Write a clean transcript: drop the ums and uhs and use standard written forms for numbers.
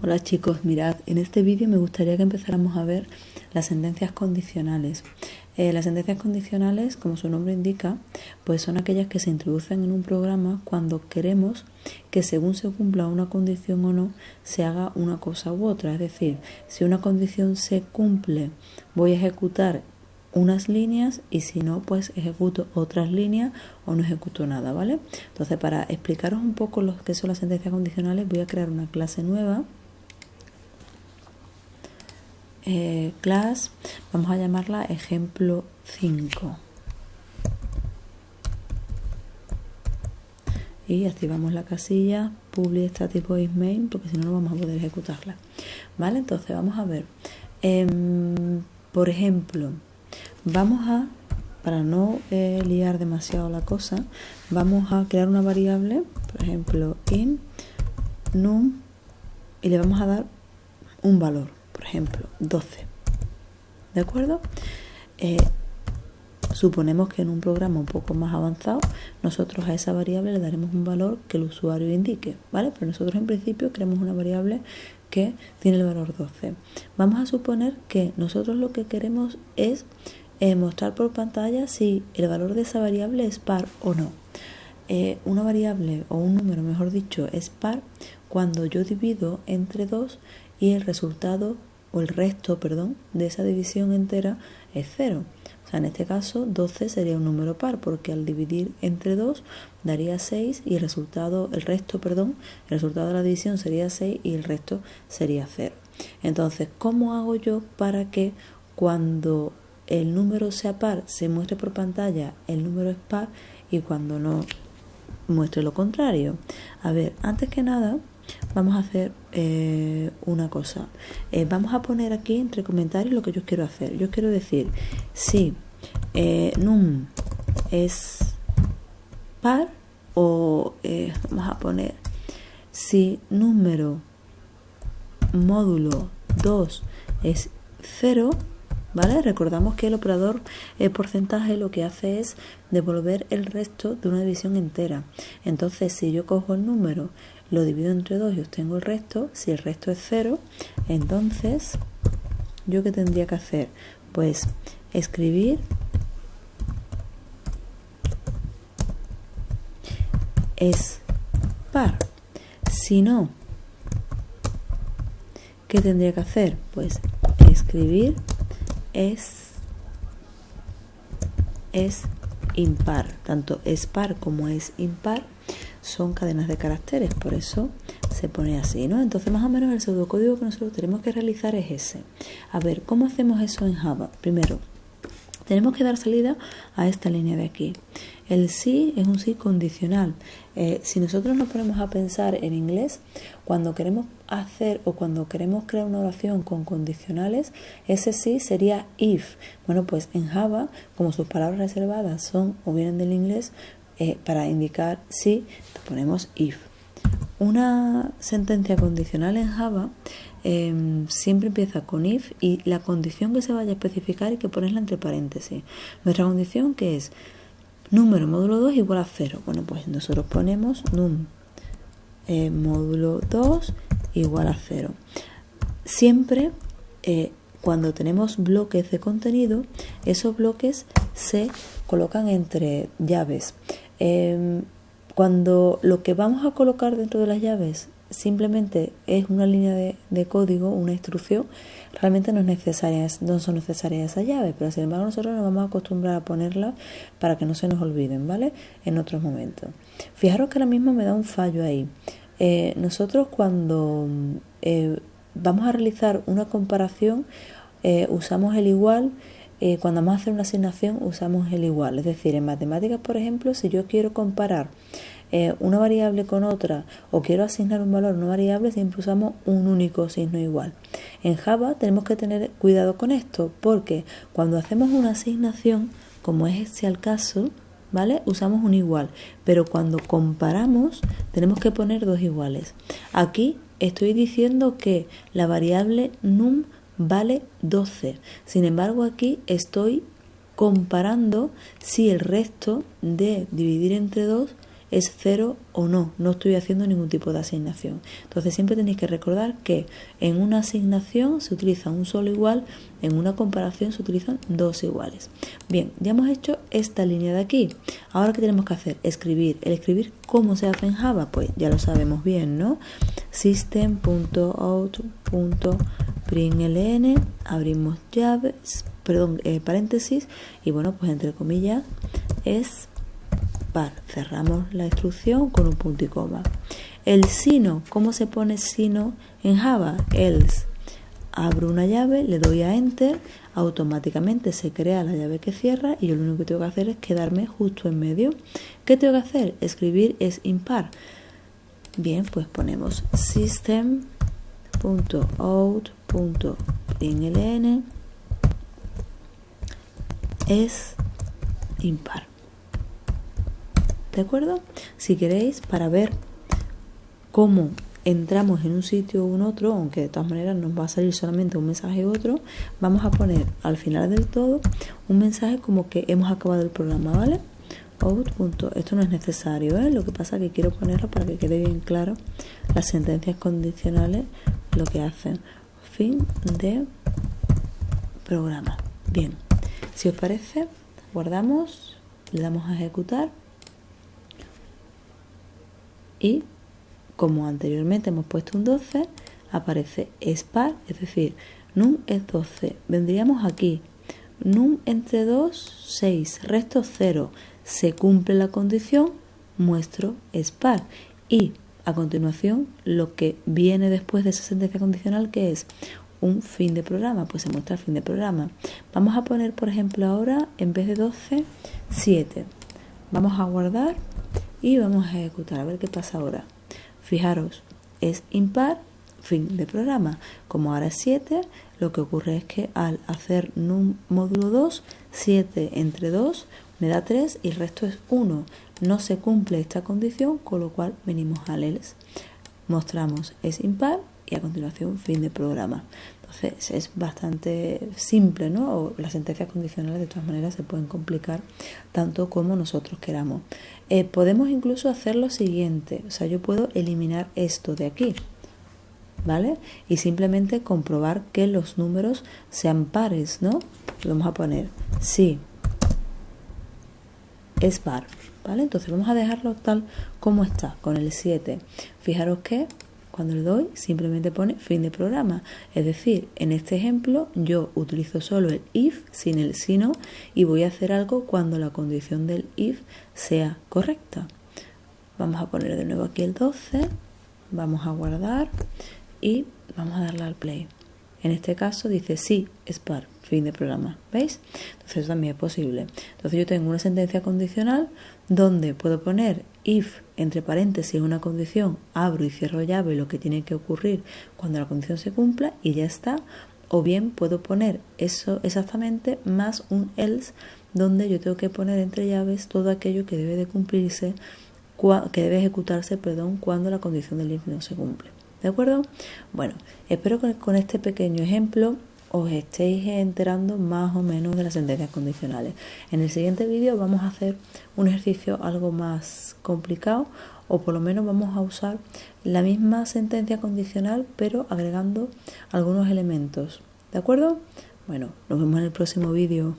Hola chicos, mirad, en este vídeo me gustaría que empezáramos a ver las sentencias condicionales. Las sentencias condicionales, como su nombre indica, pues son aquellas que se introducen en un programa cuando queremos que según se cumpla una condición o no, se haga una cosa u otra. Es decir, si una condición se cumple, voy a ejecutar unas líneas y si no, pues ejecuto otras líneas o no ejecuto nada, ¿vale? Entonces, para explicaros un poco lo que son las sentencias condicionales, voy a crear una clase nueva. Class, vamos a llamarla ejemplo 5 y activamos la casilla public static void main porque si no, no vamos a poder ejecutarla, ¿vale? Entonces vamos a ver, por ejemplo, vamos a, para no liar demasiado la cosa, vamos a crear una variable, por ejemplo int num, y le vamos a dar un valor, por ejemplo 12, ¿de acuerdo? Suponemos que en un programa un poco más avanzado nosotros a esa variable le daremos un valor que el usuario indique, ¿vale? Pero nosotros en principio creamos una variable que tiene el valor 12. Vamos a suponer que nosotros lo que queremos es mostrar por pantalla si el valor de esa variable es par o no. Una variable o un número, mejor dicho, es par cuando yo divido entre 2 y el resultado o el resto, perdón, de esa división entera es 0. O sea, en este caso 12 sería un número par porque al dividir entre 2 daría 6 y el resultado de la división sería 6 y el resto sería 0. Entonces, ¿cómo hago yo para que cuando el número sea par se muestre por pantalla el número es par y cuando no muestre lo contrario? A ver, antes que nada vamos a hacer una cosa. Vamos a poner aquí entre comentarios lo que yo quiero hacer. Yo quiero decir si num es par o vamos a poner si número módulo 2 es 0, ¿vale? Recordamos que el operador porcentaje lo que hace es devolver el resto de una división entera. Entonces, si yo cojo el número, lo divido entre 2 y obtengo el resto, si el resto es 0, entonces, ¿yo qué tendría que hacer? Pues escribir es par. Si no, ¿qué tendría que hacer? Pues escribir es impar. Tanto es par como es impar son cadenas de caracteres, por eso se pone así, ¿no? Entonces, más o menos el pseudocódigo que nosotros tenemos que realizar es ese. A ver, ¿cómo hacemos eso en Java? Primero, tenemos que dar salida a esta línea de aquí. El sí es un sí condicional. Si nosotros nos ponemos a pensar en inglés, cuando queremos hacer o cuando queremos crear una oración con condicionales, ese sí sería if. Bueno, pues en Java, como sus palabras reservadas son o vienen del inglés, para indicar sí, ponemos if. Una sentencia condicional en Java siempre empieza con if y la condición que se vaya a especificar hay que ponerla entre paréntesis. Nuestra condición que es número módulo 2 igual a 0. Bueno, pues nosotros ponemos num módulo 2 igual a 0. Siempre cuando tenemos bloques de contenido, esos bloques se colocan entre llaves. Cuando lo que vamos a colocar dentro de las llaves simplemente es una línea de código, una instrucción, realmente no son necesarias esas llaves, pero sin embargo nosotros nos vamos a acostumbrar a ponerlas para que no se nos olviden, ¿vale? En otros momentos. Fijaros que ahora mismo me da un fallo ahí. Nosotros cuando vamos a realizar una comparación usamos el igual. Cuando vamos a hacer una asignación usamos el igual, es decir, en matemáticas, por ejemplo, si yo quiero comparar una variable con otra o quiero asignar un valor a una variable, siempre usamos un único signo igual. En Java tenemos que tener cuidado con esto porque cuando hacemos una asignación, como es este el caso, ¿vale? Usamos un igual, pero cuando comparamos tenemos que poner dos iguales. Aquí estoy diciendo que la variable num vale 12. Sin embargo, aquí estoy comparando si el resto de dividir entre 2 es 0 o no, no estoy haciendo ningún tipo de asignación. Entonces siempre tenéis que recordar que en una asignación se utiliza un solo igual, en una comparación se utilizan dos iguales. Bien, ya hemos hecho esta línea de aquí. Ahora, ¿qué tenemos que hacer? Escribir. El escribir, ¿cómo se hace en Java? Pues ya lo sabemos bien, ¿no? System.out.println, abrimos llaves, paréntesis, y bueno, pues entre comillas es par. Cerramos la instrucción con un punto y coma. El sino, ¿cómo se pone sino en Java? Else. Abro una llave, le doy a Enter, automáticamente se crea la llave que cierra y yo lo único que tengo que hacer es quedarme justo en medio. ¿Qué tengo que hacer? Escribir es impar. Bien, pues ponemos system.out.println es impar. ¿De acuerdo? Si queréis, para ver cómo entramos en un sitio o en otro, aunque de todas maneras nos va a salir solamente un mensaje u otro, vamos a poner al final del todo un mensaje como que hemos acabado el programa, ¿vale? Out. Esto no es necesario, ¿eh? Lo que pasa es que quiero ponerlo para que quede bien claro las sentencias condicionales, lo que hacen. Fin de programa. Bien, si os parece, guardamos, le damos a ejecutar y como anteriormente hemos puesto un 12, aparece spar, es decir, num es 12. Vendríamos aquí, num entre 2, 6, resto 0. Se cumple la condición, muestro spar. Y a continuación, lo que viene después de esa sentencia condicional, que es un fin de programa, pues se muestra el fin de programa. Vamos a poner, por ejemplo, ahora, en vez de 12, 7. Vamos a guardar y vamos a ejecutar, a ver qué pasa ahora. Fijaros, es impar, fin de programa. Como ahora es 7, lo que ocurre es que al hacer num módulo 2, 7 entre 2 me da 3 y el resto es 1. No se cumple esta condición, con lo cual venimos al else. Mostramos es impar y a continuación fin de programa. Entonces es bastante simple, ¿no? O las sentencias condicionales de todas maneras se pueden complicar tanto como nosotros queramos. Podemos incluso hacer lo siguiente, o sea, yo puedo eliminar esto de aquí, ¿vale? Y simplemente comprobar que los números sean pares, ¿no? Vamos a poner sí, es par, ¿vale? Entonces vamos a dejarlo tal como está, con el 7. Fijaros que cuando le doy, simplemente pone fin de programa. Es decir, en este ejemplo, yo utilizo solo el if sin el sino y voy a hacer algo cuando la condición del if sea correcta. Vamos a poner de nuevo aquí el 12, vamos a guardar y vamos a darle al play. En este caso dice sí, es par, fin de programa. ¿Veis? Entonces eso también es posible. Entonces yo tengo una sentencia condicional donde puedo poner if entre paréntesis una condición, abro y cierro llave lo que tiene que ocurrir cuando la condición se cumpla y ya está. O bien puedo poner eso exactamente más un else donde yo tengo que poner entre llaves todo aquello que debe de cumplirse, que debe ejecutarse, cuando la condición del if no se cumple. ¿De acuerdo? Bueno, espero que con este pequeño ejemplo os estéis enterando más o menos de las sentencias condicionales. En el siguiente vídeo vamos a hacer un ejercicio algo más complicado, o por lo menos vamos a usar la misma sentencia condicional pero agregando algunos elementos. ¿De acuerdo? Bueno, nos vemos en el próximo vídeo.